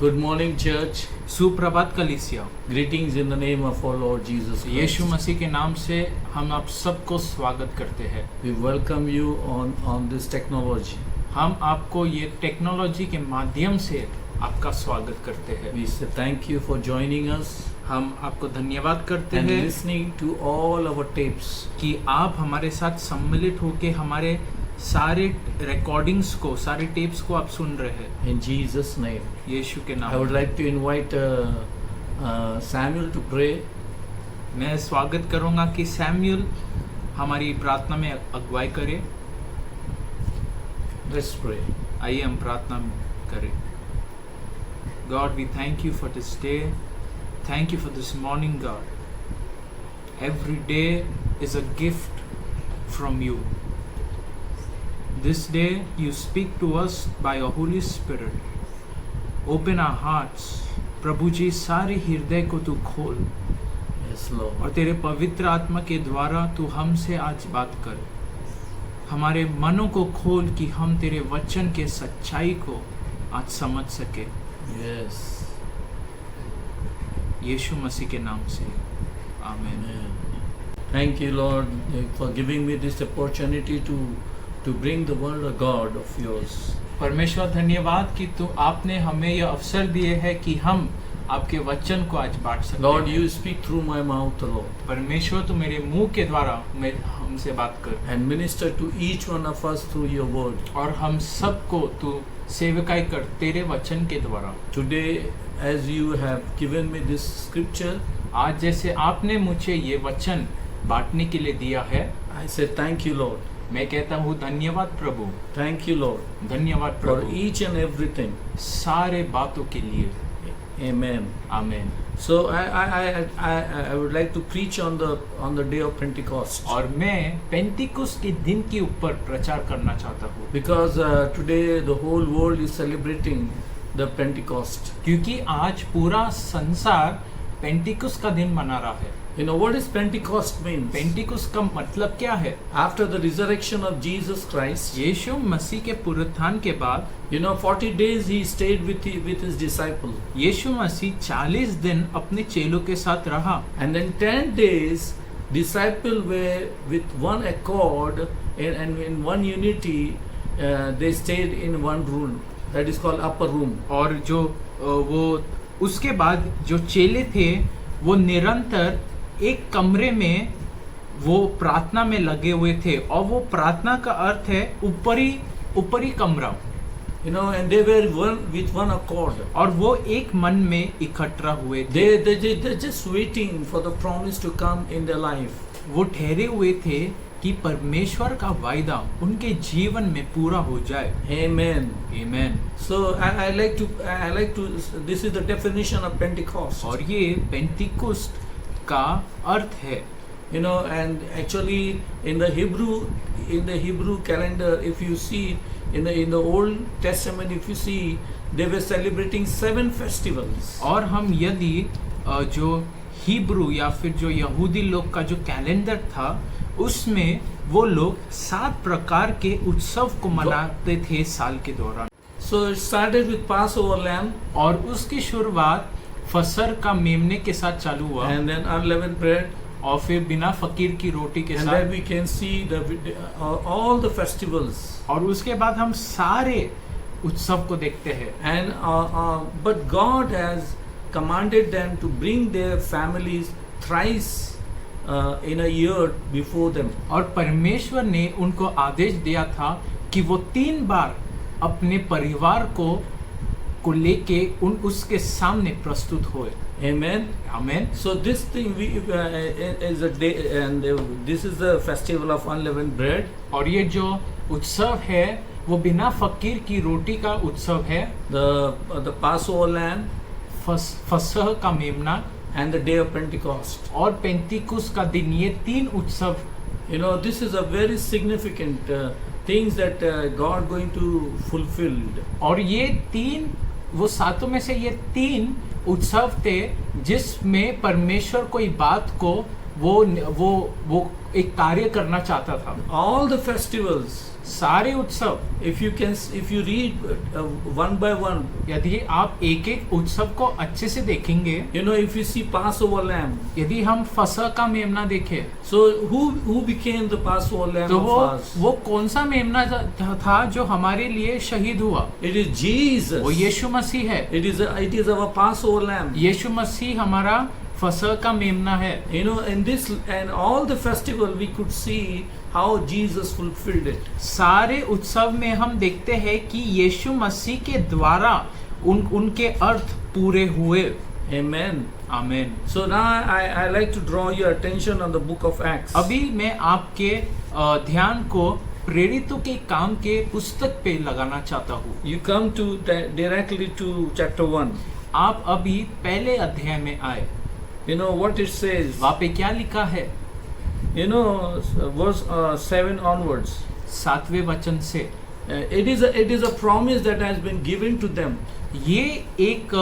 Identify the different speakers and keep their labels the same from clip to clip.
Speaker 1: Good morning, church.
Speaker 2: सुप्रभात कलीसिया।
Speaker 1: Greetings in the name of our Lord Jesus Christ.
Speaker 2: यीशु मसीह के नाम से हम आप सबको स्वागत करते हैं।
Speaker 1: We welcome you on this technology.
Speaker 2: हम आपको ये टेक्नोलॉजी के माध्यम से आपका स्वागत करते हैं।
Speaker 1: We say thank you for joining us
Speaker 2: हम आपको धन्यवाद करते
Speaker 1: and
Speaker 2: हैं
Speaker 1: listening to all our tapes.
Speaker 2: कि आप हमारे साथ सम्मिलित होकर हमारे सारे रिकॉर्डिंग्स को, सारे टेप्स को आप सुन रहे हैं।
Speaker 1: In Jesus' name.
Speaker 2: यीशु के
Speaker 1: I
Speaker 2: नाम
Speaker 1: would like to invite Samuel to pray.
Speaker 2: मैं स्वागत करूंगा कि सैमुअल हमारी प्रार्थना में अगुवाई करे।
Speaker 1: Let's pray.
Speaker 2: आइए हम प्रार्थना करें। God, we thank you for this day. Thank you for this morning, God. Every day is a gift from you. This day you speak to us by your Holy Spirit. Open our hearts. प्रभु जी सारे हृदय को तू खोल
Speaker 1: Yes, Lord.
Speaker 2: और तेरे पवित्र आत्मा के द्वारा तू हमसे आज बात कर। हमारे मनों को खोल कि हम तेरे वचन के सच्चाई को आज समझ सके।
Speaker 1: Yes.
Speaker 2: यीशु मसीह के नाम से आमीन।
Speaker 1: Amen. Thank you, Lord, for giving me this opportunity to bring the word of God of yours.
Speaker 2: परमेश्वर धन्यवाद कि तू आपने हमें यह अवसर दिए है कि हम आपके वचन को आज बांट सकते
Speaker 1: Lord,
Speaker 2: हैं।
Speaker 1: you speak through my mouth, Lord,
Speaker 2: परमेश्वर तू मेरे मुंह के द्वारा हमसे बात कर
Speaker 1: and minister to each one of us through your word.
Speaker 2: और हम सबको तू सेवकाई कर तेरे वचन के द्वारा।
Speaker 1: Today, as you have given me this scripture,
Speaker 2: आज जैसे आपने मुझे ये वचन बांटने के लिए दिया है,
Speaker 1: I say thank you, Lord.
Speaker 2: मैं कहता हूँ धन्यवाद प्रभु,
Speaker 1: Thank you, Lord,
Speaker 2: धन्यवाद
Speaker 1: for
Speaker 2: Prabhu
Speaker 1: each and everything.
Speaker 2: सारे बातों के लिए।
Speaker 1: Amen.
Speaker 2: आमीन।
Speaker 1: So I would like to preach on the day of Pentecost,
Speaker 2: और मैं पेंटिकुस के दिन के ऊपर प्रचार करना चाहता हूँ
Speaker 1: because today the whole world is celebrating the Pentecost.
Speaker 2: क्योंकि आज पूरा संसार पेंटिकुस का दिन मना रहा है।
Speaker 1: You know what is Pentecost means?
Speaker 2: पेंटिकुस का मतलब क्या है?
Speaker 1: After the resurrection of Jesus Christ,
Speaker 2: यीशु मसीह के पुनरुत्थान के बाद
Speaker 1: 40 days he stayed with his disciples,
Speaker 2: यीशु मसीह 40 दिन अपने चेलों के साथ रहा
Speaker 1: and then 10 days disciples were with one accord and in one unity. They stayed in one room that is called upper room.
Speaker 2: और जो वो उसके बाद जो चेले थे वो निरंतर एक कमरे में वो प्रार्थना में लगे हुए थे, और वो प्रार्थना का अर्थ है ऊपरी कमरा।
Speaker 1: And they were with one accord.
Speaker 2: और वो एक मन में इकट्ठा हुए थे।
Speaker 1: They're just waiting for the promise to come in their life.
Speaker 2: वो ठहरे हुए थे कि परमेश्वर का वायदा उनके जीवन में पूरा हो जाए।
Speaker 1: Amen.
Speaker 2: आमीन।
Speaker 1: So I like to. This is the definition of Pentecost.
Speaker 2: और ये पेंटिकुस्ट का अर्थ है।
Speaker 1: And actually in the Hebrew calendar, if you see in the Old Testament, if you see, they were celebrating 7 festivals.
Speaker 2: और हम यदि जो Hebrew या फिर जो यहूदी लोग का जो कैलेंडर था उसमें वो लोग 7 प्रकार के उत्सव को मनाते थे साल के दौरान।
Speaker 1: So it started with Passover lamb,
Speaker 2: और उसकी शुरुआत फसर का मेमने के साथ चालू हुआ,
Speaker 1: and then unleavened bread,
Speaker 2: और फिर बिना फकीर की रोटी के
Speaker 1: and
Speaker 2: साथ।
Speaker 1: then we can see all the festivals.
Speaker 2: और उसके बाद हम सारे उत्सव को देखते हैं।
Speaker 1: And but God has commanded them to bring their families thrice in a year before them.
Speaker 2: और परमेश्वर ने उनको आदेश दिया था कि वो 3 बार अपने परिवार को लेके उसके सामने प्रस्तुत होए।
Speaker 1: Amen.
Speaker 2: आमीन।
Speaker 1: So this thing is a day, and this is the festival of unleavened bread.
Speaker 2: और ये जो उत्सव है वो बिना फकीर की रोटी का उत्सव है।
Speaker 1: The Passover lamb,
Speaker 2: फसह का मेमना,
Speaker 1: and the day of Pentecost.
Speaker 2: और पेंतिकुस का दिन, ये 3 उत्सव।
Speaker 1: This is a very significant things that God going to fulfill.
Speaker 2: और ये 3 वो 7 में से ये 3 उत्सव थे जिसमें परमेश्वर कोई बात को वो एक कार्य करना चाहता था।
Speaker 1: All the festivals,
Speaker 2: सारे उत्सव,
Speaker 1: if you read one by one,
Speaker 2: यदि आप एक एक उत्सव को अच्छे से देखेंगे,
Speaker 1: you know, if you see Passover lamb,
Speaker 2: यदि हम फसह का मेमना देखें,
Speaker 1: so who became the Passover lamb
Speaker 2: तो
Speaker 1: of us?
Speaker 2: वो कौन सा मेमना था जो हमारे लिए शहीद हुआ?
Speaker 1: It is Jesus.
Speaker 2: वो यीशु मसीह है।
Speaker 1: It is our Passover lamb.
Speaker 2: यीशु मसीह हमारा फसह का मेमना है।
Speaker 1: You know, in this and all the festival we could see how Jesus fulfilled it.
Speaker 2: सारे उत्सव में हम देखते हैं कि यीशु मसीह के द्वारा उनके अर्थ पूरे हुए।
Speaker 1: Amen.
Speaker 2: आमीन।
Speaker 1: So now I like to draw your attention on the book of Acts.
Speaker 2: अभी मैं आपके ध्यान को प्रेरितों के काम के पुस्तक पे लगाना चाहता हूँ।
Speaker 1: You come to directly to chapter 1.
Speaker 2: आप अभी पहले अध्याय में आए।
Speaker 1: You know what it says.
Speaker 2: वहाँ पे क्या लिखा है?
Speaker 1: You know, verse 7 onwards.
Speaker 2: 7वें वचन से
Speaker 1: It is a promise that has been given to them.
Speaker 2: ये एक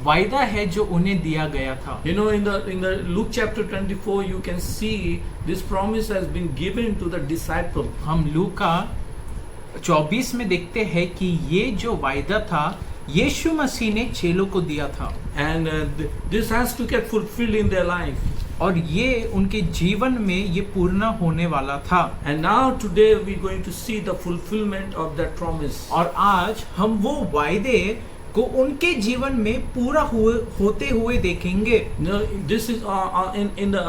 Speaker 2: वायदा है जो उन्हें दिया गया था।
Speaker 1: You know, in the Luke chapter 24, you can see this promise has been given to the disciple.
Speaker 2: हम लूका 24 में देखते हैं कि ये जो वायदा था यीशु मसीह ने चेलों को दिया था।
Speaker 1: And this has to get fulfilled in their life.
Speaker 2: और ये उनके जीवन में ये पूर्ण होने वाला था।
Speaker 1: And now today we're going to see the fulfillment of that promise.
Speaker 2: और आज हम वो वायदे को उनके जीवन में पूरा होते हुए देखेंगे।
Speaker 1: You know, this is in the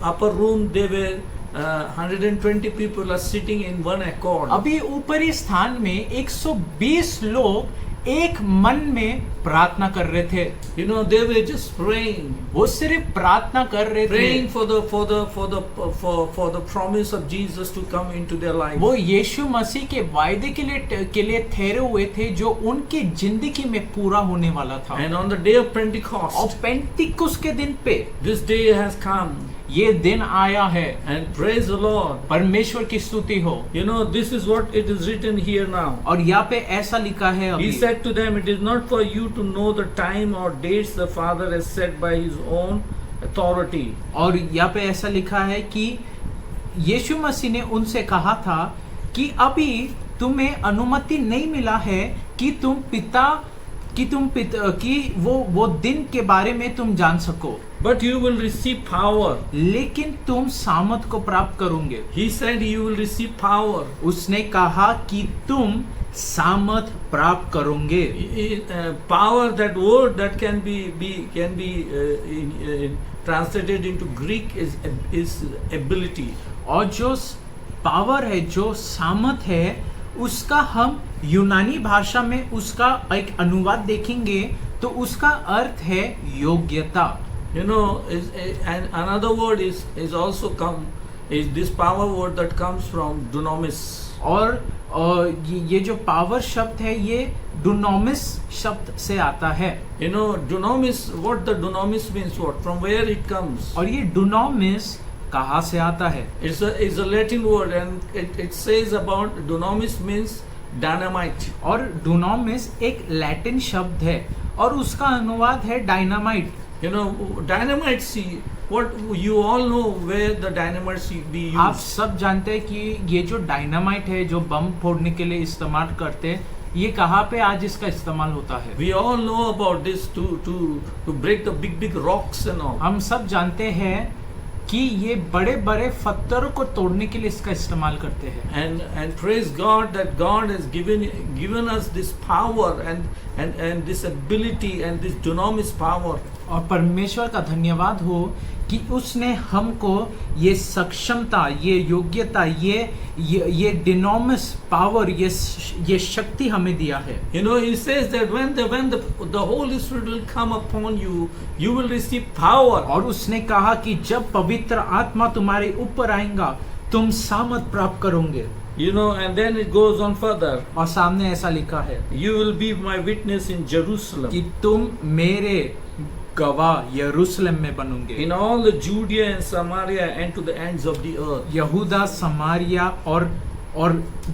Speaker 1: upper room. They were 120 people are sitting in one accord.
Speaker 2: अभी ऊपरी स्थान में 120 लोग एक मन में प्रार्थना कर रहे थे।
Speaker 1: You know, they were just praying.
Speaker 2: वो सिर्फ प्रार्थना कर रहे थे।
Speaker 1: Praying for the promise of Jesus to come into their life.
Speaker 2: वो यीशु मसीह के वायदे के लिए ठहरे हुए थे जो उनकी जिंदगी में पूरा होने वाला था।
Speaker 1: And on the day of Pentecost,
Speaker 2: और पेंटिकुस के दिन पे
Speaker 1: this day has come.
Speaker 2: ये दिन आया है।
Speaker 1: And praise the Lord.
Speaker 2: परमेश्वर की स्तुति हो।
Speaker 1: You know, this is what it is written here now.
Speaker 2: और यहाँ पे ऐसा लिखा है अभी।
Speaker 1: He said to them, it is not for you to know the time or dates the Father has set by his own authority.
Speaker 2: और यहाँ पे ऐसा लिखा है कि यीशु मसीह ने उनसे कहा था कि अभी तुम्हें अनुमति नहीं मिला है कि वो दिन के बारे में तुम जान सको।
Speaker 1: But you will receive power.
Speaker 2: लेकिन तुम सामर्थ को प्राप्त करोगे।
Speaker 1: He said you will receive power.
Speaker 2: उसने कहा कि तुम सामर्थ प्राप्त करोगे।
Speaker 1: Power, that word that can be translated into Greek is ability.
Speaker 2: और जो पावर है, जो सामर्थ है, उसका हम यूनानी भाषा में उसका एक अनुवाद देखेंगे तो उसका अर्थ है योग्यता।
Speaker 1: You know, and another word is also is this power word that comes from dunamis.
Speaker 2: और ये जो पावर शब्द है ये डुनामिस शब्द से आता है।
Speaker 1: You know, dunamis, what the dunamis means, what, from where it comes?
Speaker 2: और ये डुनामिस कहाँ से आता है?
Speaker 1: It's a Latin word and it says about dunamis means dynamite.
Speaker 2: और डुनामिस एक लैटिन शब्द है और उसका अनुवाद है dynamite.
Speaker 1: You know, dynamite, see, what you all know where the dynamite be used.
Speaker 2: आप सब जानते हैं कि ये जो डायनामाइट है जो बम फोड़ने के लिए इस्तेमाल करते हैं, ये कहाँ पे आज इसका इस्तेमाल होता है?
Speaker 1: We all know about this to break the big rocks and all.
Speaker 2: हम सब जानते हैं कि ये बड़े बड़े पत्थरों को तोड़ने के लिए इसका इस्तेमाल करते हैं।
Speaker 1: And praise God that God has given us this power and this ability and this dunamis power.
Speaker 2: और परमेश्वर का धन्यवाद हो कि उसने हमको ये सक्षमता, ये योग्यता, ये डिनोमिस पावर, ये शक्ति हमें दिया है।
Speaker 1: You know, he says that when the Holy Spirit will come upon you, you will receive power.
Speaker 2: और उसने कहा कि जब पवित्र आत्मा तुम्हारे ऊपर आएगा तुम सामर्थ प्राप्त करोगे।
Speaker 1: You know, and then it goes on further.
Speaker 2: और सामने ऐसा लिखा है,
Speaker 1: You will be my witness in Jerusalem.
Speaker 2: कि तुम मेरे गवाह यरूशलेम में बनोगे।
Speaker 1: In all the Judea and Samaria and to the ends of the earth.
Speaker 2: यहूदा, समारिया और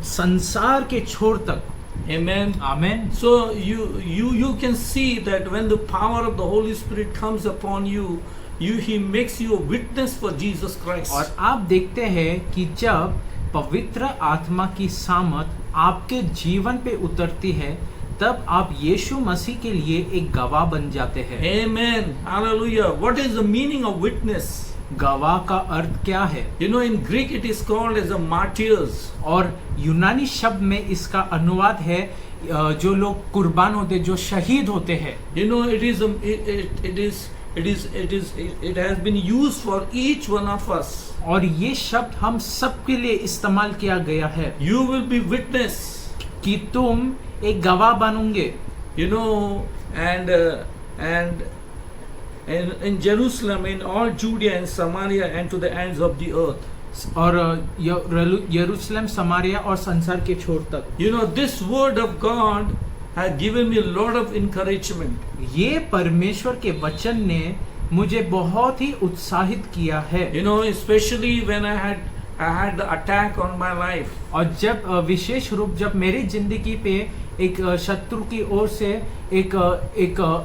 Speaker 2: संसार के छोर तक।
Speaker 1: Amen.
Speaker 2: Amen.
Speaker 1: So you can see that when the power of the Holy Spirit comes upon you, he makes you a witness for Jesus Christ.
Speaker 2: और आप देखते हैं कि जब पवित्र आत्मा की सामत आपके जीवन पे उतरती है, तब आप यीशु मसीह के लिए एक गवाह बन जाते हैं।
Speaker 1: Amen. Hallelujah. What is the meaning of witness?
Speaker 2: गवाह का अर्थ क्या है?
Speaker 1: You know, in Greek it is called as a martyrs.
Speaker 2: और यूनानी शब्द में इसका अनुवाद है जो लोग कुर्बान होते, जो शहीद होते हैं।
Speaker 1: You know, it has been used for each one of us.
Speaker 2: और ये शब्द हम सब के लिए इस्तेमाल किया गया है
Speaker 1: You will be witness.
Speaker 2: कि तुम एक गवाह बनोगे।
Speaker 1: You know, and in Jerusalem, in all Judea and Samaria, and to the ends of the earth.
Speaker 2: और यरूशलेम, समारिया और संसार के छोर तक।
Speaker 1: You know, this word of God has given me a lot of encouragement.
Speaker 2: ये परमेश्वर के वचन ने मुझे बहुत ही उत्साहित किया है।
Speaker 1: You know, especially when I had the attack on my life.
Speaker 2: और जब विशेष रूप जब मेरी जिंदगी पे एक शत्रु की ओर से एक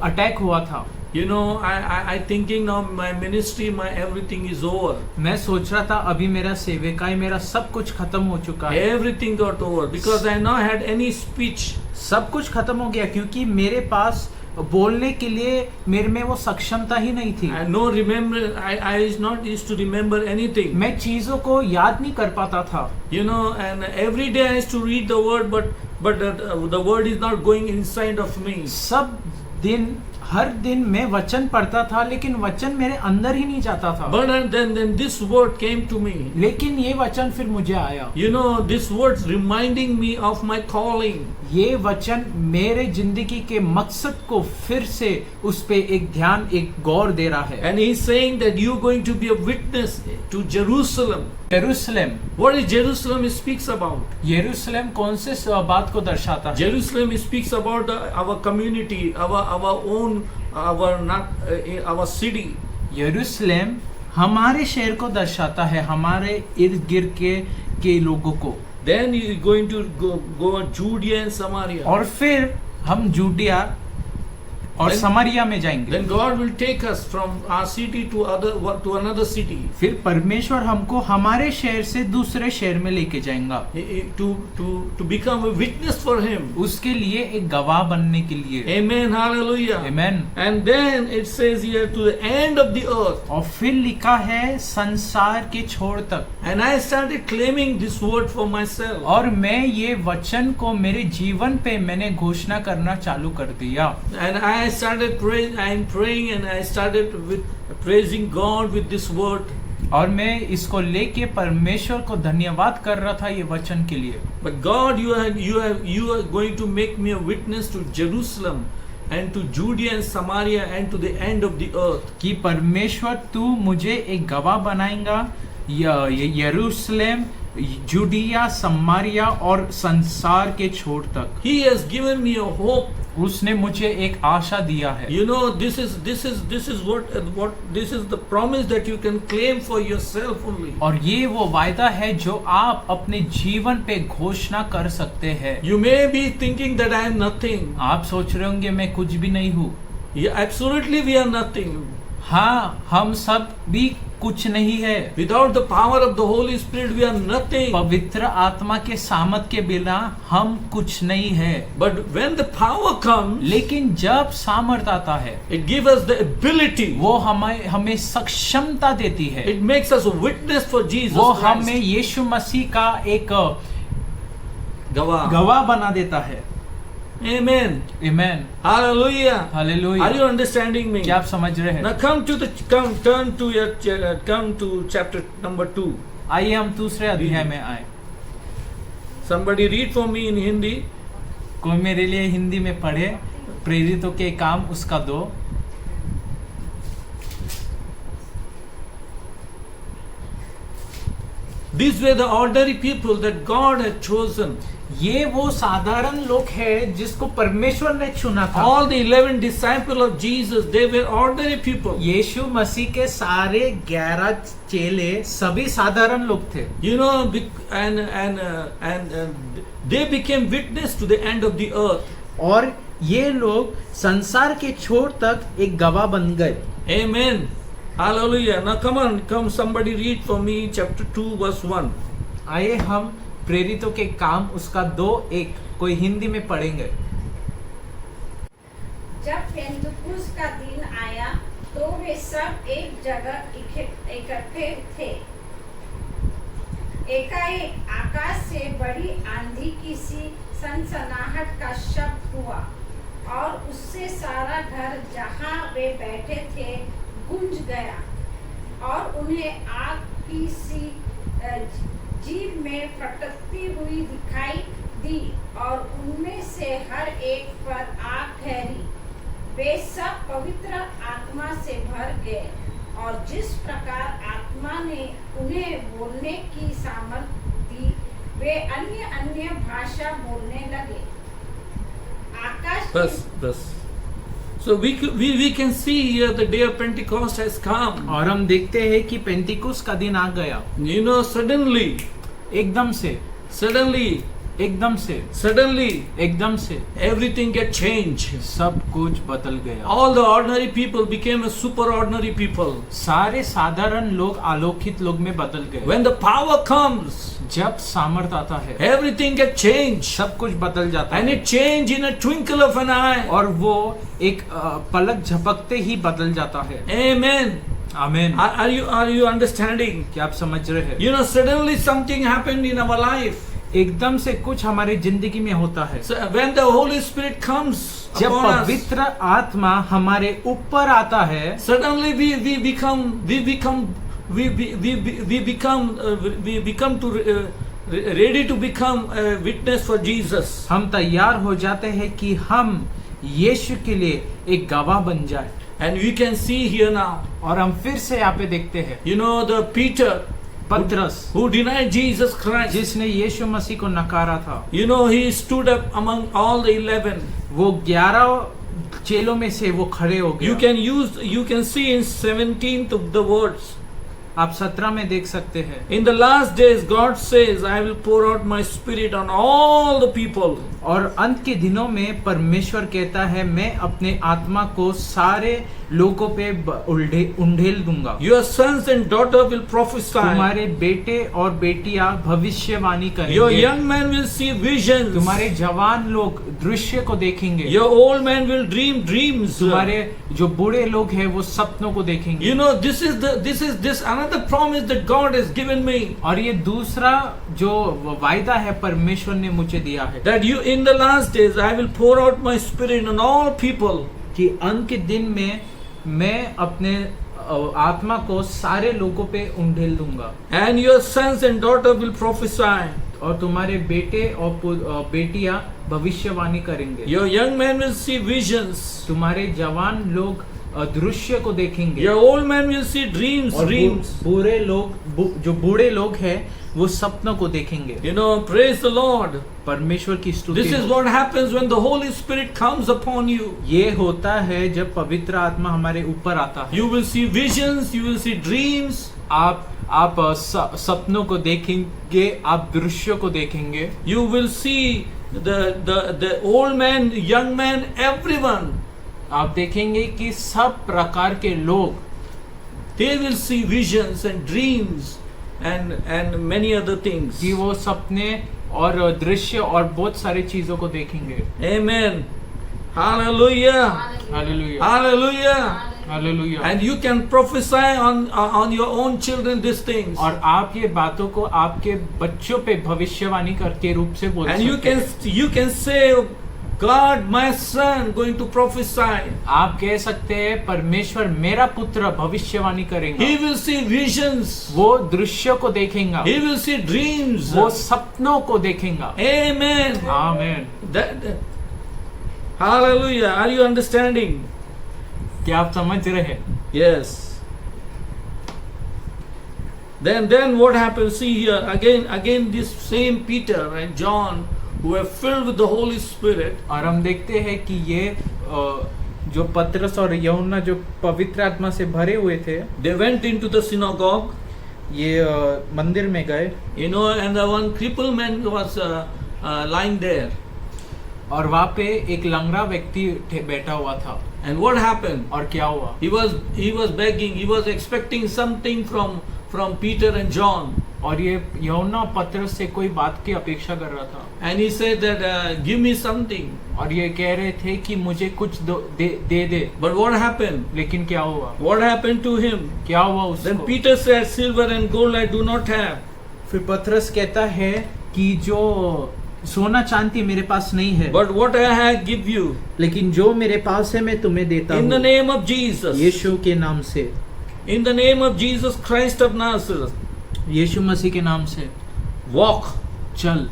Speaker 2: अटैक हुआ था।
Speaker 1: You know, I thinking now my ministry, my everything is over.
Speaker 2: मैं सोच रहा था अभी मेरा सेवकाई, मेरा सब कुछ खत्म हो चुका है।
Speaker 1: Everything got over because I now had any speech.
Speaker 2: सब कुछ खत्म हो गया क्योंकि मेरे पास बोलने के लिए मेरे में वो सक्षमता ही नहीं थी।
Speaker 1: I is not used to remember anything.
Speaker 2: मैं चीजों को याद नहीं कर पाता था।
Speaker 1: You know, and every day I used to read the word, but the word is not going inside of me.
Speaker 2: सब दिन हर दिन मैं वचन पढ़ता था, लेकिन वचन मेरे अंदर ही नहीं जाता था।
Speaker 1: But then this word came to me.
Speaker 2: लेकिन ये वचन फिर मुझे आया।
Speaker 1: You know, this word reminding me of my calling.
Speaker 2: ये वचन मेरे जिंदगी के मकसद को फिर से उस पे एक ध्यान, एक गौर दे रहा है।
Speaker 1: And he's saying that you're going to be a witness to Jerusalem.
Speaker 2: यरूशलेम,
Speaker 1: What is Jerusalem speaks about?
Speaker 2: यरूशलेम कौन से बात को दर्शाता है?
Speaker 1: Jerusalem speaks about our community, our own, our city.
Speaker 2: यरूशलेम हमारे शहर को दर्शाता है, हमारे इर्द गिर्द के लोगों को।
Speaker 1: Then you're going to go Judea and Samaria.
Speaker 2: और फिर हम जूडिया और समारिया में जाएंगे।
Speaker 1: Then God will take us from our city to another city.
Speaker 2: फिर परमेश्वर हमको हमारे शहर से दूसरे शहर में लेके जाएगा।
Speaker 1: To become a witness for Him.
Speaker 2: उसके लिए एक गवाह बनने के लिए।
Speaker 1: Amen, hallelujah.
Speaker 2: Amen.
Speaker 1: And then it says here to the end of the earth.
Speaker 2: और फिर लिखा है संसार के छोर तक।
Speaker 1: And I started claiming this word for myself.
Speaker 2: और मैं ये वचन को मेरे जीवन पे मैंने घोषणा करना चालू कर दिया।
Speaker 1: And I started praying. I am praying, and I started with praising God with this word.
Speaker 2: और मैं इसको लेके परमेश्वर को धन्यवाद कर रहा था ये वचन के लिए।
Speaker 1: But God, you are going to make me a witness to Jerusalem and to Judea and Samaria and to the end of the earth.
Speaker 2: कि परमेश्वर तू मुझे एक गवाह बनाएगा यरूशलेम, जूडिया, समारिया और संसार के छोर तक।
Speaker 1: He has given me a hope.
Speaker 2: उसने मुझे एक आशा दिया है।
Speaker 1: You know, this is the promise that you can claim for yourself only.
Speaker 2: और ये वो वायदा है जो आप अपने जीवन पे घोषणा कर सकते हैं।
Speaker 1: You may be thinking that I am nothing.
Speaker 2: आप सोच रहे होंगे मैं कुछ भी नहीं हूँ।
Speaker 1: Yeah, absolutely we are nothing.
Speaker 2: हाँ, हम सब भी कुछ नहीं है।
Speaker 1: Without the power of the Holy Spirit we are nothing.
Speaker 2: पवित्र आत्मा के सामर्थ के बिना हम कुछ नहीं है।
Speaker 1: But when the power comes,
Speaker 2: लेकिन जब सामर्थ आता है,
Speaker 1: it gives us the ability.
Speaker 2: वो हमें सक्षमता देती है।
Speaker 1: It makes us a witness for Jesus
Speaker 2: वो
Speaker 1: Christ.
Speaker 2: हमें यीशु मसीह का एक
Speaker 1: गवाह
Speaker 2: बना देता है।
Speaker 1: Amen.
Speaker 2: Amen.
Speaker 1: Hallelujah.
Speaker 2: Hallelujah.
Speaker 1: Are you understanding me?
Speaker 2: क्या आप समझ रहे हैं?
Speaker 1: Now come to chapter number 2.
Speaker 2: आइए हम दूसरे अध्याय में आए।
Speaker 1: Somebody read for me in Hindi.
Speaker 2: कोई मेरे लिए हिंदी में पढ़े। प्रेरितों के काम उसका 2।
Speaker 1: These were the ordinary people that God had chosen.
Speaker 2: ये वो साधारण लोग हैं जिसको परमेश्वर ने चुना था।
Speaker 1: All the 11 disciples of Jesus, they were ordinary people.
Speaker 2: यीशु मसीह के सारे 11 चेले सभी साधारण लोग थे।
Speaker 1: You know, and they became witness to the end of the earth.
Speaker 2: और ये लोग संसार के छोर तक एक गवाह बन गए।
Speaker 1: Amen. Hallelujah. Now come somebody read for me chapter 2 verse 1.
Speaker 2: आइए हम प्रेरितों के काम उसका 2:1 कोई हिंदी में पढ़ेंगे।
Speaker 3: जब पेंतुकुस का दिन आया तो वे सब एक जगह इकट्ठे थे। एकाएक आकाश से बड़ी आंधी की सी सनसनाहट का शब्द हुआ और उससे सारा घर जहाँ वे बैठे थे गूंज गया और उन्हें आग की सी जीभ में फटकती हुई दिखाई दी और उनमें से हर एक पर आग ठहरी। वे सब पवित्र आत्मा से भर गए और जिस प्रकार आत्मा ने उन्हें बोलने की सामर्थ्य दी वे अन्य अन्य भाषा बोलने लगे। आकाश
Speaker 1: Bus. So we can see here the day of Pentecost has come.
Speaker 2: और हम देखते हैं कि पेंटिकुस का दिन आ गया।
Speaker 1: You know, suddenly,
Speaker 2: एकदम से
Speaker 1: everything get changed.
Speaker 2: सब कुछ बदल गया।
Speaker 1: All the ordinary people became a super ordinary people.
Speaker 2: सारे साधारण लोग अलौकिक लोग में बदल गए।
Speaker 1: When the power comes,
Speaker 2: जब सामर्थ आता है
Speaker 1: everything get changed.
Speaker 2: सब कुछ बदल जाता
Speaker 1: And
Speaker 2: है
Speaker 1: it changed in a twinkle of an eye.
Speaker 2: और वो एक पलक झपकते ही बदल जाता है।
Speaker 1: Amen.
Speaker 2: आमीन।
Speaker 1: Are you understanding?
Speaker 2: क्या आप समझ रहे हैं?
Speaker 1: You know, suddenly something happened in our life.
Speaker 2: एकदम से कुछ हमारी जिंदगी में होता है।
Speaker 1: So when the Holy Spirit comes
Speaker 2: जब
Speaker 1: upon us,
Speaker 2: पवित्र आत्मा हमारे ऊपर आता है
Speaker 1: suddenly we become ready to become a witness for Jesus.
Speaker 2: हम तैयार हो जाते हैं कि हम यीशु के लिए एक गवाह बन जाए।
Speaker 1: And we can see here now,
Speaker 2: और हम फिर से यहाँ पे देखते हैं
Speaker 1: you know, the Peter
Speaker 2: पतरस
Speaker 1: who denied Jesus Christ.
Speaker 2: जिसने यीशु मसीह को नकारा था,
Speaker 1: You know, he stood up among all the 11.
Speaker 2: वो 11 चेलों में से वो खड़े हो
Speaker 1: You
Speaker 2: गया।
Speaker 1: you can see in 17th of the words.
Speaker 2: आप 17 में देख सकते हैं।
Speaker 1: In the last days, God says, I will pour out my spirit on all the people.
Speaker 2: और अंत के दिनों में परमेश्वर कहता है मैं अपने आत्मा को सारे लोगों पे उंडेल दूंगा।
Speaker 1: Your sons and daughter will prophesy.
Speaker 2: तुम्हारे बेटे और बेटियां भविष्यवाणी
Speaker 1: Your
Speaker 2: करेंगे।
Speaker 1: young men will see visions.
Speaker 2: तुम्हारे जवान लोग दृश्य को देखेंगे।
Speaker 1: Your old men will dream dreams.
Speaker 2: तुम्हारे जो बूढ़े लोग हैं वो सपनों को देखेंगे।
Speaker 1: You know, this is another promise that God has given me.
Speaker 2: और ये दूसरा जो वायदा है परमेश्वर ने मुझे दिया है
Speaker 1: That you in the last days I will pour out my spirit on all people.
Speaker 2: कि अंत के दिन में मैं अपने आत्मा को सारे लोगों पे उंडेल दूंगा।
Speaker 1: And your sons and daughter will prophesy.
Speaker 2: और तुम्हारे बेटे और बेटियां भविष्यवाणी करेंगे।
Speaker 1: Your young men will see visions.
Speaker 2: तुम्हारे जवान लोग दृश्य को देखेंगे।
Speaker 1: Your old men will see dreams.
Speaker 2: और
Speaker 1: Dreams.
Speaker 2: बूढ़े लोग जो बूढ़े लोग हैं वो सपनों को देखेंगे।
Speaker 1: You know, praise the Lord.
Speaker 2: परमेश्वर की स्तुति।
Speaker 1: This is what happens when the Holy Spirit comes upon you.
Speaker 2: ये होता है जब पवित्र आत्मा हमारे ऊपर आता है।
Speaker 1: You will see visions. You will see dreams.
Speaker 2: आप सपनों को देखेंगे, आप दृश्यों को देखेंगे।
Speaker 1: You will see the old man, young man, everyone.
Speaker 2: आप देखेंगे कि सब प्रकार के लोग
Speaker 1: They will see visions and dreams and many other things.
Speaker 2: कि वो सपने और दृश्य और बहुत सारी चीजों को देखेंगे।
Speaker 1: Amen. Hallelujah.
Speaker 2: Hallelujah,
Speaker 1: Hallelujah.
Speaker 2: Hallelujah.
Speaker 1: And you can prophesy on your own children these things.
Speaker 2: और आप ये बातों को आपके बच्चों पे भविष्यवाणी के रूप से बोल
Speaker 1: And
Speaker 2: सकते हैं।
Speaker 1: you can say, God, my son, going to prophesy.
Speaker 2: आप कह सकते हैं परमेश्वर मेरा पुत्र भविष्यवाणी करेगा।
Speaker 1: He will see visions.
Speaker 2: वो दृश्य को देखेगा।
Speaker 1: He will see dreams.
Speaker 2: वो सपनों को देखेगा।
Speaker 1: Amen.
Speaker 2: आमीन।
Speaker 1: Hallelujah. Are you understanding?
Speaker 2: क्या आप समझ रहे हैं?
Speaker 1: Yes. Then what happens? See here again this same Peter and John who were filled with the Holy Spirit.
Speaker 2: और हम देखते हैं कि ये जो पतरस और यूहन्ना जो पवित्र आत्मा से भरे हुए थे,
Speaker 1: They went into the synagogue.
Speaker 2: ये मंदिर में गए।
Speaker 1: You know, and the one crippled man was lying there.
Speaker 2: और वहाँ पे एक लंगड़ा व्यक्ति बैठा हुआ था।
Speaker 1: And what happened?
Speaker 2: और क्या हुआ?
Speaker 1: He was begging, he was expecting something from Peter and John.
Speaker 2: और ये यूहन्ना पतरस से कोई बात की अपेक्षा कर रहा था.
Speaker 1: And he said that give me something.
Speaker 2: और ये कह रहे थे कि मुझे कुछ दे.
Speaker 1: But what happened?
Speaker 2: लेकिन क्या हुआ?
Speaker 1: What happened to him?
Speaker 2: क्या हुआ
Speaker 1: Then
Speaker 2: उसको?
Speaker 1: Peter said, silver and gold I do not have.
Speaker 2: फिर पतरस कहता है कि जो सोना चांदी मेरे पास नहीं है,
Speaker 1: But what I have give you.
Speaker 2: लेकिन जो मेरे पास है मैं तुम्हें देता
Speaker 1: In the
Speaker 2: हूँ.
Speaker 1: name of Jesus.
Speaker 2: यीशु के नाम से,
Speaker 1: In the name of Jesus Christ of Nazareth.
Speaker 2: यीशु मसीह के नाम से
Speaker 1: Walk.
Speaker 2: चल.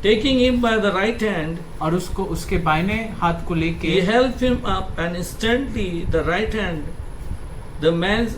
Speaker 1: Taking him by the right hand,
Speaker 2: और उसको उसके बाइने हाथ को लेके
Speaker 1: he helped him up, and instantly the right hand, the man's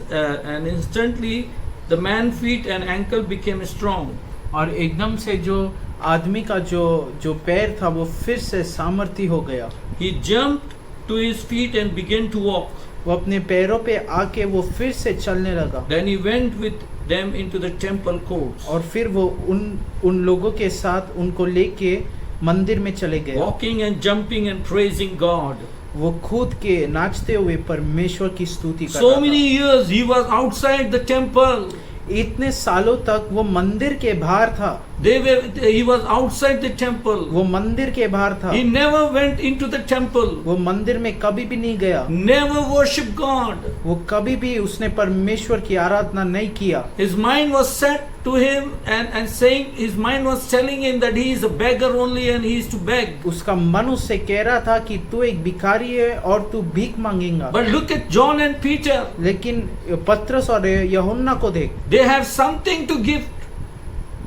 Speaker 1: feet and ankle became strong.
Speaker 2: और एकदम से जो आदमी का जो पैर था वो फिर से सामर्थ्य हो गया.
Speaker 1: He jumped to his feet and began to walk.
Speaker 2: वो अपने पैरों पे आके वो फिर से चलने लगा.
Speaker 1: Then he went with them into the temple courts,
Speaker 2: और फिर वो उन लोगों के साथ उनको लेके मंदिर में चले गए.
Speaker 1: walking and jumping and praising God.
Speaker 2: वो कूद के नाचते हुए परमेश्वर की स्तुति कर
Speaker 1: So
Speaker 2: रहा
Speaker 1: many years he was outside the temple.
Speaker 2: था. इतने सालों तक वो मंदिर के बाहर था.
Speaker 1: He was outside the temple.
Speaker 2: वो मंदिर के बाहर था.
Speaker 1: He never went into the temple.
Speaker 2: वो मंदिर में कभी भी नहीं गया.
Speaker 1: Never worshiped God.
Speaker 2: वो कभी भी उसने परमेश्वर की आराधना नहीं किया.
Speaker 1: His mind was set to him and saying, his mind was telling him that he is a beggar only and he is to beg.
Speaker 2: उसका मन उससे कह रहा था कि तू एक भिखारी है और तू भीख मांगेगा.
Speaker 1: But look at John and Peter.
Speaker 2: लेकिन पतरस और यूहन्ना को देख,
Speaker 1: They have something to give.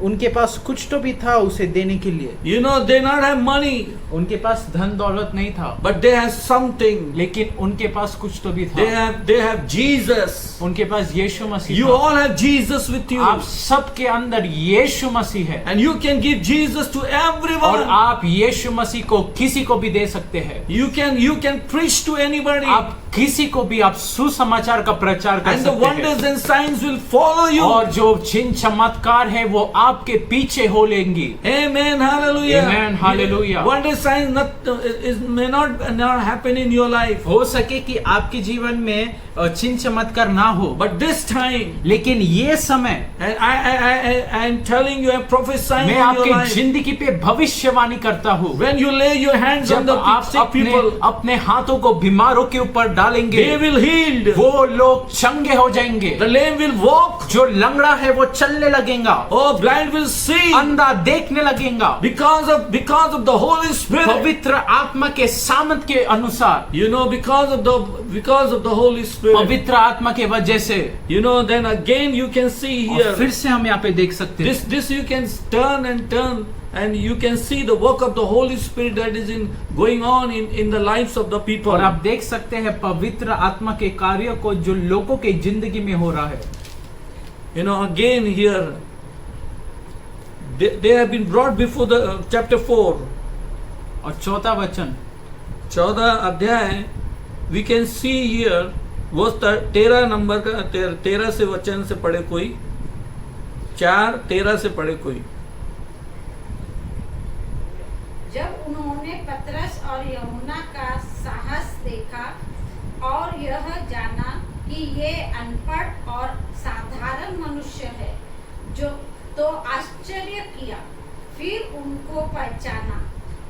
Speaker 2: उनके पास कुछ तो भी था उसे देने के लिए.
Speaker 1: You know, they not have money,
Speaker 2: उनके पास धन दौलत नहीं था,
Speaker 1: but they have something.
Speaker 2: लेकिन उनके पास कुछ तो भी
Speaker 1: They
Speaker 2: था.
Speaker 1: have Jesus.
Speaker 2: उनके पास यीशु मसीह
Speaker 1: You
Speaker 2: था.
Speaker 1: all have Jesus with you.
Speaker 2: आप सबके अंदर यीशु मसीह है.
Speaker 1: And you can give Jesus to
Speaker 2: और
Speaker 1: everyone.
Speaker 2: आप यीशु मसीह को किसी को भी दे सकते हैं.
Speaker 1: You can preach to anybody.
Speaker 2: आप किसी को भी आप सुसमाचार का प्रचार कर
Speaker 1: And the
Speaker 2: सकते हैं.
Speaker 1: wonders and signs will follow you.
Speaker 2: और जो चिन्ह चमत्कार है वो आपके पीछे हो लेंगी.
Speaker 1: Amen, hallelujah.
Speaker 2: Amen, hallelujah.
Speaker 1: Wonder signs may not happen in your life.
Speaker 2: हो सके कि आपके जीवन में चिन्ह चमत्कार ना हो,
Speaker 1: But this time,
Speaker 2: लेकिन ये समय
Speaker 1: and I am telling you, I am prophesying
Speaker 2: मैं
Speaker 1: in your
Speaker 2: आपकी
Speaker 1: life.
Speaker 2: जिंदगी पे भविष्यवाणी करता हूँ.
Speaker 1: When you lay your hands on
Speaker 2: जब
Speaker 1: the
Speaker 2: आप
Speaker 1: sick people,
Speaker 2: अपने हाथों को बीमारों के ऊपर डालेंगे,
Speaker 1: they will heal.
Speaker 2: वो लोग चंगे हो जाएंगे.
Speaker 1: The lame will walk.
Speaker 2: जो लंगड़ा है वो चलने लगेगा.
Speaker 1: Oh, blind will see.
Speaker 2: अंधा देखने लगेगा.
Speaker 1: Because of the Holy Spirit.
Speaker 2: पवित्र आत्मा के सामर्थ के अनुसार,
Speaker 1: You know, because of the Holy Spirit.
Speaker 2: पवित्र आत्मा के वजह से,
Speaker 1: You know, then again you can see
Speaker 2: और
Speaker 1: here.
Speaker 2: फिर से हम यहाँ पे देख सकते हैं.
Speaker 1: This you can turn and you can see the work of the Holy Spirit that is going on in the lives of the people.
Speaker 2: और आप देख सकते हैं पवित्र आत्मा के कार्य को जो लोगों के जिंदगी में हो रहा है.
Speaker 1: You know, again here they have been brought before the chapter 4.
Speaker 2: और चौथा वचन
Speaker 1: 14 अध्याय, we can see here वो 13 नंबर का 13 से वचन से पढ़े कोई, 4:13 से पढ़े कोई.
Speaker 3: जब उन्होंने पतरस और यूहन्ना का साहस देखा और यह जाना कि ये अनपढ़ और साधारण मनुष्य है, जो तो आश्चर्य किया. फिर उनको पहचाना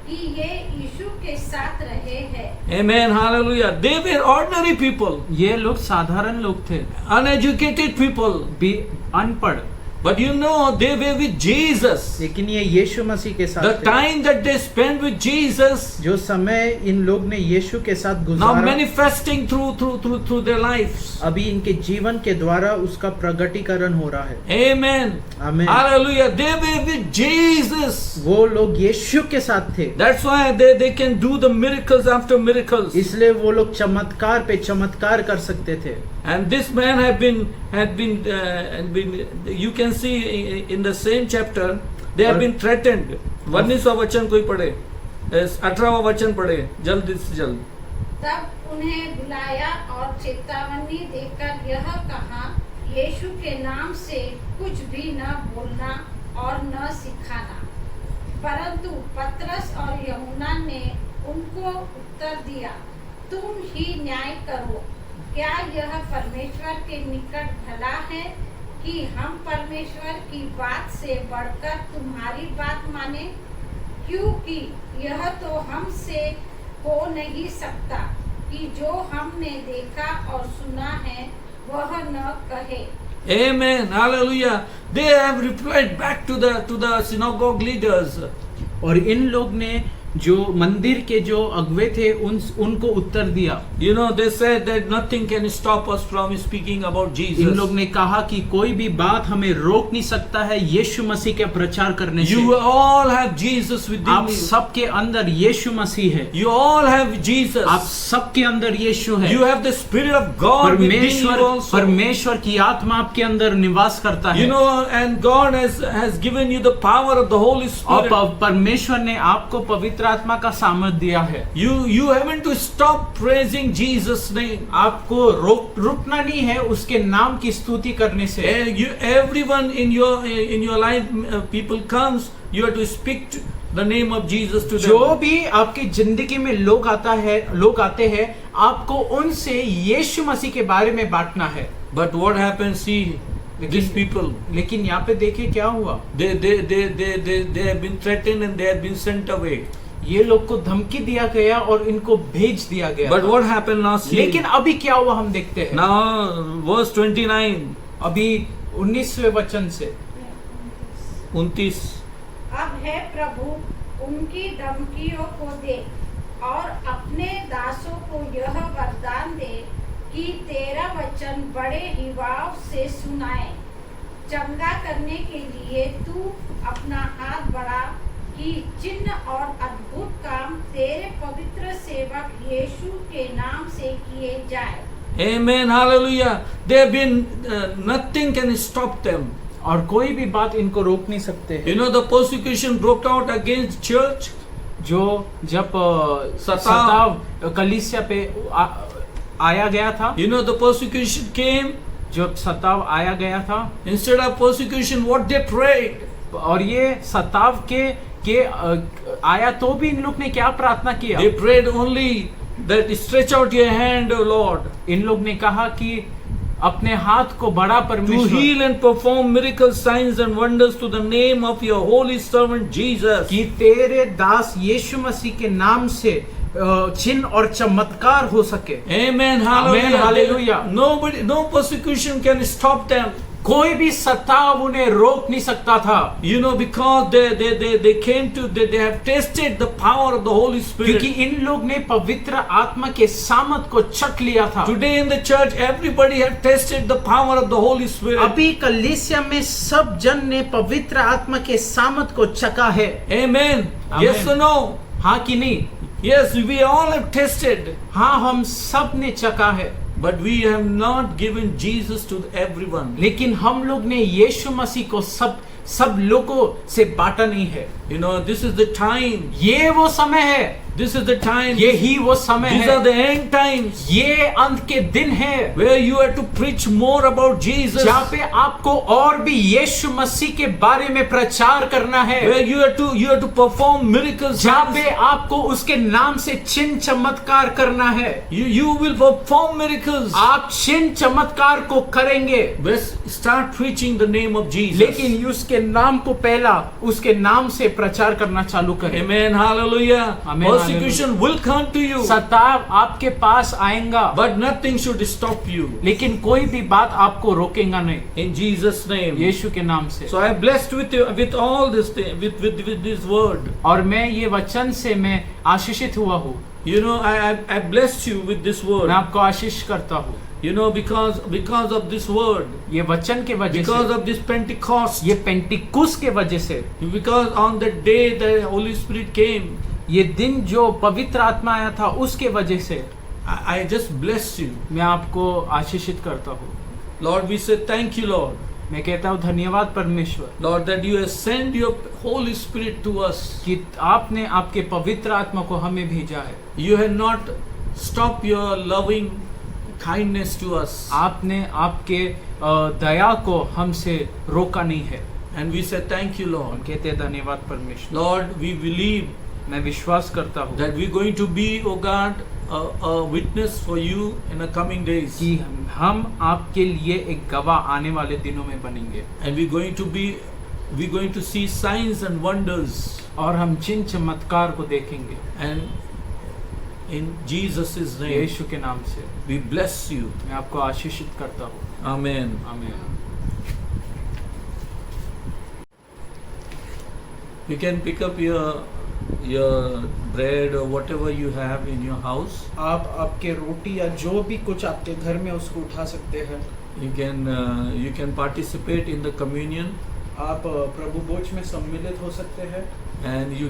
Speaker 3: कि ये यीशु के साथ रहे हैं.
Speaker 1: Amen, hallelujah. They were ordinary people,
Speaker 2: ये लोग साधारण लोग थे,
Speaker 1: uneducated people,
Speaker 2: भी अनपढ़,
Speaker 1: but you know they were with Jesus.
Speaker 2: लेकिन ये यीशु मसीह के साथ
Speaker 1: The
Speaker 2: थे.
Speaker 1: time that they spent with Jesus,
Speaker 2: जो समय इन लोग ने यीशु के साथ
Speaker 1: now
Speaker 2: गुजारा,
Speaker 1: manifesting through their lives.
Speaker 2: अभी इनके जीवन के द्वारा उसका प्रगटीकरण हो रहा है.
Speaker 1: Amen.
Speaker 2: आमीन.
Speaker 1: Hallelujah. They were with Jesus.
Speaker 2: वो लोग यीशु के साथ थे,
Speaker 1: That's why they can do the miracles after miracles.
Speaker 2: इसलिए वो लोग चमत्कार पे चमत्कार कर सकते थे.
Speaker 1: And this man had been you can see in the same chapter they have been threatened. 19वां वचन कोई पढ़े, 18वां वचन पढ़े जल्दी से जल्द.
Speaker 3: तब उन्हें बुलाया और चेतावनी देकर यह कहा, यीशु के नाम से कुछ भी न बोलना और न सिखाना. परंतु पतरस और यूहन्ना ने उनको उत्तर दिया, तुम ही न्याय करो। क्या यह परमेश्वर के निकट भला है कि हम परमेश्वर की बात से बढ़कर तुम्हारी बात माने? क्योंकि यह तो हमसे हो नहीं सकता कि जो हमने देखा और सुना है वह न कहे।
Speaker 1: Amen. Hallelujah. They have replied back to the synagogue leaders.
Speaker 2: और इन लोग ने जो मंदिर के जो अगुवे थे उनको उत्तर दिया।
Speaker 1: You know, they said that nothing can stop us from speaking about Jesus.
Speaker 2: इन लोग ने कहा कि कोई भी बात हमें रोक नहीं सकता है यीशु मसीह के प्रचार करने से।
Speaker 1: You all have Jesus within
Speaker 2: आप
Speaker 1: you.
Speaker 2: सबके अंदर यीशु मसीह है।
Speaker 1: You all have Jesus.
Speaker 2: आप सबके अंदर यीशु है।
Speaker 1: You have the Spirit of God within you also.
Speaker 2: परमेश्वर की आत्मा आपके अंदर निवास करता है।
Speaker 1: You know, and God has given you the power of the Holy Spirit.
Speaker 2: और परमेश्वर ने आपको पवित्र आत्मा का सामर्थ दिया है।
Speaker 1: You haven't to stop praising Jesus' name.
Speaker 2: आपको रुकना नहीं है उसके नाम की स्तुति करने से।
Speaker 1: Everyone in your life, people comes, you have to speak the name of Jesus to them.
Speaker 2: जो भी आपकी जिंदगी में लोग आते हैं, आपको उनसे यीशु मसीह के बारे में बांटना है।
Speaker 1: But what happens? See, these people.
Speaker 2: लेकिन यहाँ पे देखिए क्या हुआ।
Speaker 1: They have been threatened and they have been sent away.
Speaker 2: ये लोग को धमकी दिया गया और इनको भेज दिया गया।
Speaker 1: But what happened now?
Speaker 2: लेकिन अभी क्या हुआ हम देखते हैं।
Speaker 1: Now verse 29.
Speaker 2: अभी 19वें वचन से
Speaker 1: 29.
Speaker 3: अब है प्रभु उनकी धमकियों को दे और अपने दासों को यह वरदान दे कि तेरा वचन बड़े ही भाव से सुनाए। चंगा करने के लिए तू अपना हाथ बढ़ा कि चिन्ह और अद्भुत काम तेरे पवित्र सेवक यीशु के नाम से किए जाए।
Speaker 1: Amen. Hallelujah. They have been nothing can stop them.
Speaker 2: और कोई भी बात इनको रोक नहीं सकते।
Speaker 1: You know, the persecution broke out against church.
Speaker 2: जो जब सताव कलीसिया पे आया गया था।
Speaker 1: You know, the persecution came.
Speaker 2: जब सताव आया गया था।
Speaker 1: Instead of persecution, what they prayed.
Speaker 2: और ये सताव के आया तो भी इन लोग ने क्या प्रार्थना किया?
Speaker 1: They prayed only that stretch out your hand, O Lord.
Speaker 2: इन लोग ने कहा कि अपने हाथ को बड़ा
Speaker 1: To
Speaker 2: परमेश्वर
Speaker 1: heal and perform miracles, signs and wonders to the name of your holy servant Jesus.
Speaker 2: कि तेरे दास यीशु मसीह के नाम से चिन्ह और चमत्कार हो सके।
Speaker 1: Amen. Hallelujah.
Speaker 2: Amen, hallelujah.
Speaker 1: No persecution can stop them.
Speaker 2: कोई भी सताव उन्हें रोक नहीं सकता था।
Speaker 1: You know, because they came to, they have tasted the power of the Holy Spirit.
Speaker 2: क्योंकि इन लोग ने पवित्र आत्मा के सामर्थ को चख लिया था।
Speaker 1: Today in the church, everybody have tasted the power of the Holy Spirit.
Speaker 2: अभी कलीसिया में सब जन ने पवित्र आत्मा के सामर्थ को चखा है।
Speaker 1: Amen. Yes or no?
Speaker 2: हाँ कि नहीं?
Speaker 1: Yes, we all have tasted.
Speaker 2: हाँ, हम सब ने चखा है।
Speaker 1: But we have not given Jesus to everyone.
Speaker 2: लेकिन हम लोग ने यीशु मसीह को सब लोगों से बांटा नहीं है।
Speaker 1: You know, this is the time.
Speaker 2: ये वो समय है।
Speaker 1: This is the time.
Speaker 2: ये ही वो समय
Speaker 1: These
Speaker 2: है।
Speaker 1: are the end times.
Speaker 2: ये अंत के दिन है।
Speaker 1: Where you have to preach more about Jesus.
Speaker 2: जहाँ पे आपको और भी यीशु मसीह के बारे में प्रचार करना है।
Speaker 1: Where you have to perform miracles.
Speaker 2: जहाँ पे आपको उसके नाम से चिन्ह चमत्कार करना है।
Speaker 1: You will perform miracles.
Speaker 2: आप चिन्ह चमत्कार को करेंगे।
Speaker 1: Let's start preaching the name of Jesus.
Speaker 2: लेकिन उसके नाम को पहला उसके नाम से प्रचार करना चालू करें।
Speaker 1: Amen. Hallelujah.
Speaker 2: Amen.
Speaker 1: Persecution will come to you.
Speaker 2: सताव आपके पास आएगा।
Speaker 1: But nothing should stop you.
Speaker 2: लेकिन कोई भी बात आपको रोकेगा नहीं।
Speaker 1: In Jesus' name.
Speaker 2: यीशु के नाम से।
Speaker 1: So I am blessed with all this thing, with this word.
Speaker 2: और मैं ये वचन से मैं आशीषित हुआ हूँ।
Speaker 1: You know, I blessed you with this word.
Speaker 2: मैं आपको आशीष करता हूँ।
Speaker 1: You know, because of this word.
Speaker 2: ये वचन के वजह से।
Speaker 1: Because of this Pentecost.
Speaker 2: ये पेंटिकुस के वजह से।
Speaker 1: Because on the day the Holy Spirit came.
Speaker 2: ये दिन जो पवित्र आत्मा आया था उसके वजह से।
Speaker 1: I just bless you.
Speaker 2: मैं आपको आशीषित करता हूँ।
Speaker 1: Lord, we say thank you, Lord.
Speaker 2: मैं कहता हूँ धन्यवाद परमेश्वर।
Speaker 1: Lord, that you have sent your Holy Spirit to us.
Speaker 2: कि आपने आपके पवित्र आत्मा को हमें भेजा है।
Speaker 1: You have not stopped your loving kindness to us.
Speaker 2: आपने आपके दया को हमसे रोका नहीं है।
Speaker 1: And we say thank you, Lord.
Speaker 2: हम कहते हैं धन्यवाद परमेश्वर।
Speaker 1: Lord, we believe
Speaker 2: मैं विश्वास करता हूँ
Speaker 1: that we're going to be, oh God, a witness for you in the coming days.
Speaker 2: कि हम आपके लिए एक गवाह आने वाले दिनों में बनेंगे,
Speaker 1: And we're going to see signs and wonders.
Speaker 2: और हम चिन्ह चमत्कार को देखेंगे।
Speaker 1: And in Jesus' name,
Speaker 2: यीशु के नाम से
Speaker 1: we bless you.
Speaker 2: मैं आपको आशीषित करता हूँ।
Speaker 1: Amen.
Speaker 2: आमीन।
Speaker 1: You can pick up your bread or whatever you have in your house.
Speaker 2: आप आपके रोटी या जो भी कुछ आपके घर में उसको उठा सकते हैं।
Speaker 1: You can participate in the communion,
Speaker 2: आप प्रभु भोज में सम्मिलित हो सकते हैं,
Speaker 1: and you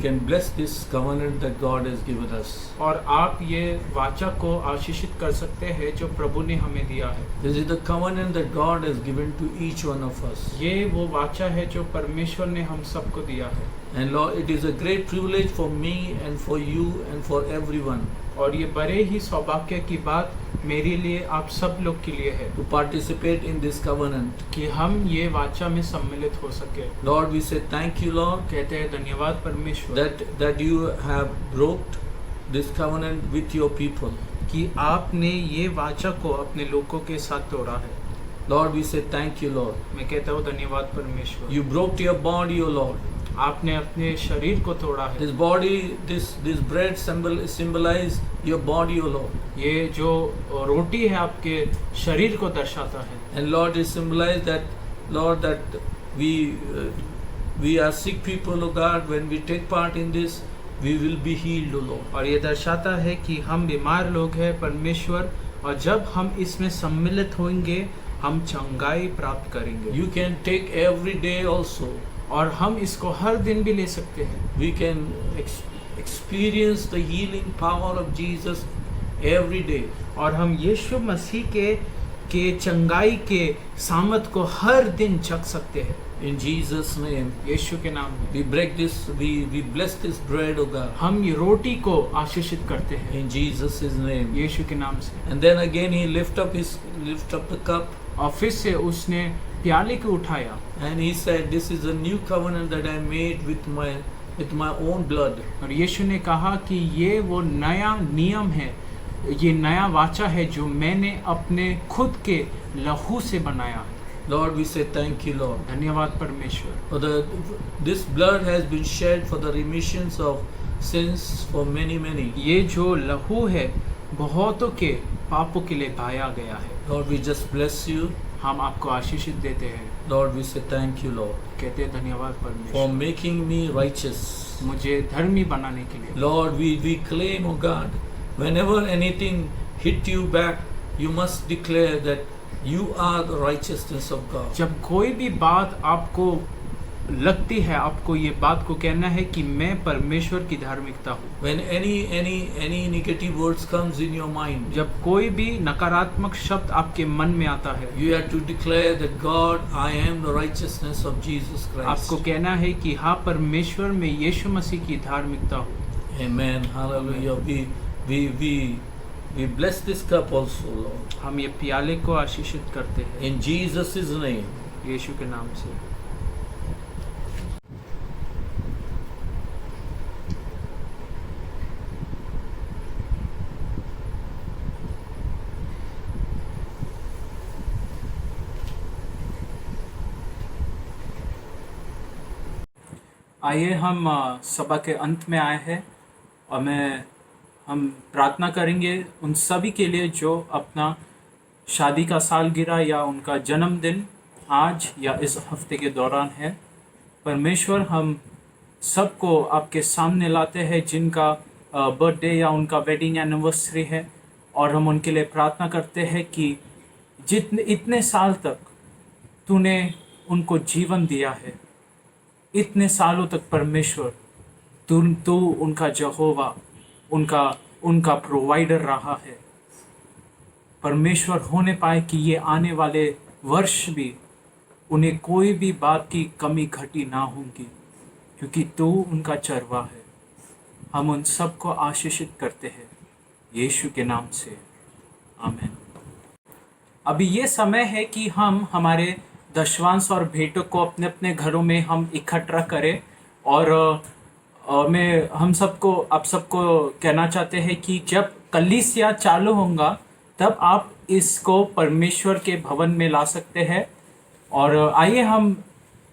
Speaker 1: can bless this covenant that God has given us.
Speaker 2: और आप ये वाचा को आशीषित कर सकते हैं जो प्रभु ने हमें दिया है।
Speaker 1: This is the covenant that God has given to each one of us.
Speaker 2: ये वो वाचा है जो परमेश्वर ने हम सबको दिया है।
Speaker 1: And Lord, it is a great privilege for me and for you and for everyone
Speaker 2: और ये बड़े ही सौभाग्य की बात मेरे लिए, आप सब लोग के लिए है
Speaker 1: to participate in this covenant.
Speaker 2: कि हम ये वाचा में सम्मिलित हो सके।
Speaker 1: Lord, we say thank you, Lord,
Speaker 2: कहते हैं धन्यवाद परमेश्वर
Speaker 1: that you have broke this covenant with your people.
Speaker 2: कि आपने ये वाचा को अपने लोगों के साथ तोड़ा है।
Speaker 1: Lord, we say thank you, Lord.
Speaker 2: मैं कहता हूँ धन्यवाद परमेश्वर।
Speaker 1: You broke your body, O Lord.
Speaker 2: आपने अपने शरीर को तोड़ा है।
Speaker 1: This body, this bread symbolize your body, O Lord.
Speaker 2: ये जो रोटी है आपके शरीर को दर्शाता है।
Speaker 1: And Lord, it symbolize that, Lord, that we are sick people, O God. When we take part in this, we will be healed, O Lord.
Speaker 2: और ये दर्शाता है कि हम बीमार लोग हैं परमेश्वर, और जब हम इसमें सम्मिलित होंगे हम चंगाई प्राप्त करेंगे।
Speaker 1: You can take every day also.
Speaker 2: और हम इसको हर दिन भी ले सकते हैं।
Speaker 1: We can experience the healing power of Jesus every day.
Speaker 2: और हम यीशु मसीह के चंगाई के सामर्थ को हर दिन चख सकते हैं।
Speaker 1: In Jesus' name,
Speaker 2: यीशु के नाम में
Speaker 1: we break this, we bless this bread, O God.
Speaker 2: हम ये रोटी को आशीषित करते हैं
Speaker 1: In Jesus' name.
Speaker 2: यीशु के नाम से।
Speaker 1: And then again he lift up the cup.
Speaker 2: और फिर से उसने प्याले को उठाया
Speaker 1: And he said, this is a new covenant that I made with my own blood.
Speaker 2: और यीशु ने कहा कि ये वो नया नियम है, ये नया वाचा है जो मैंने अपने खुद के लहू से बनाया है।
Speaker 1: Lord, we say thank you, Lord.
Speaker 2: धन्यवाद परमेश्वर।
Speaker 1: For this blood has been shed for the remissions of sins for many.
Speaker 2: ये जो लहू है बहुतों के पापों के लिए बहाया गया है।
Speaker 1: Lord, we just bless you.
Speaker 2: हम आपको आशीषित देते हैं।
Speaker 1: Lord, we say thank you, Lord,
Speaker 2: कहते हैं धन्यवाद
Speaker 1: for
Speaker 2: परमेश्वर
Speaker 1: making me righteous.
Speaker 2: मुझे धर्मी बनाने के लिए।
Speaker 1: Lord, we claim, oh God, whenever anything hit you back, you must declare that you are the righteousness of God.
Speaker 2: जब कोई भी बात आपको लगती है, आपको ये बात को कहना है कि मैं परमेश्वर की धार्मिकता हूँ।
Speaker 1: When any negative words comes in your mind,
Speaker 2: जब कोई भी नकारात्मक शब्द आपके मन में आता है,
Speaker 1: you have to declare that God, I am the righteousness of Jesus Christ.
Speaker 2: आपको कहना है कि हाँ परमेश्वर मैं यीशु मसीह की धार्मिकता हूँ।
Speaker 1: Amen. Hallelujah. We bless this cup also, Lord.
Speaker 2: हम ये प्याले को आशीषित करते हैं
Speaker 1: In Jesus' name.
Speaker 2: यीशु के नाम से। आइए हम सभा के अंत में आए हैं और हम प्रार्थना करेंगे उन सभी के लिए जो अपना शादी का सालगिरह या उनका जन्मदिन आज या इस हफ्ते के दौरान है। परमेश्वर हम सबको आपके सामने लाते हैं जिनका बर्थडे या उनका वेडिंग एनिवर्सरी है, और हम उनके लिए प्रार्थना करते हैं कि इतने साल तक तूने उनको जीवन दिया है, इतने सालों तक परमेश्वर तू उनका यहोवा, उनका प्रोवाइडर रहा है। परमेश्वर होने पाए कि ये आने वाले वर्ष भी उन्हें कोई भी बात की कमी घटी ना होगी, क्योंकि तू उनका चरवा है। हम उन सबको आशीषित करते हैं यीशु के नाम से, आमीन। अभी ये समय है कि हम हमारे दशवांश और भेंटों को अपने अपने घरों में हम इकट्ठा करें और मैं हम सबको आप सबको कहना चाहते हैं कि जब कलीसिया चालू होगा तब आप इसको परमेश्वर के भवन में ला सकते हैं। और आइए हम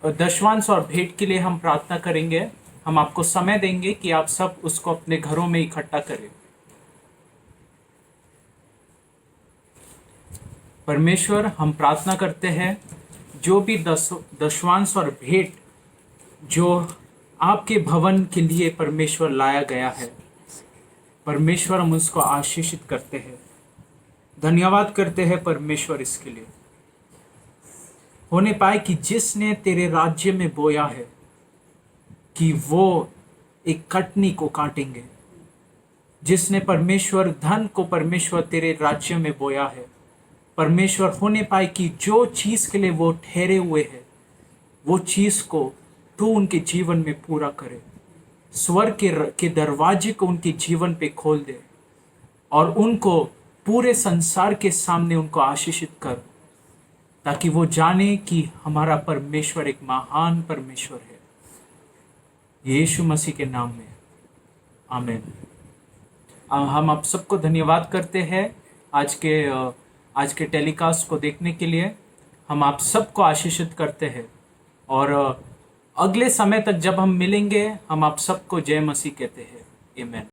Speaker 2: दशवांश और भेंट के लिए हम प्रार्थना करेंगे। हम आपको समय देंगे कि आप सब उसको अपने घरों में इकट्ठा करें। परमेश्वर, हम प्रार्थना करते हैं जो भी दशवांश और भेंट जो आपके भवन के लिए परमेश्वर लाया गया है, परमेश्वर हम उसको आशीषित करते हैं, धन्यवाद करते हैं परमेश्वर इसके लिए। होने पाए कि जिसने तेरे राज्य में बोया है कि वो एक कटनी को काटेंगे। जिसने परमेश्वर धन को परमेश्वर तेरे राज्य में बोया है, परमेश्वर होने पाए कि जो चीज के लिए वो ठहरे हुए हैं वो चीज को तू उनके जीवन में पूरा करे। स्वर्ग के दरवाजे को उनके जीवन पे खोल दे और उनको पूरे संसार के सामने उनको आशीषित कर, ताकि वो जाने कि हमारा परमेश्वर एक महान परमेश्वर है। यीशु मसीह के नाम में आमीन। हम आप सबको धन्यवाद करते हैं आज के टेलीकास्ट को देखने के लिए। हम आप सबको आशीषित करते हैं और अगले समय तक जब हम मिलेंगे हम आप सबको जय मसीह कहते हैं। आमीन।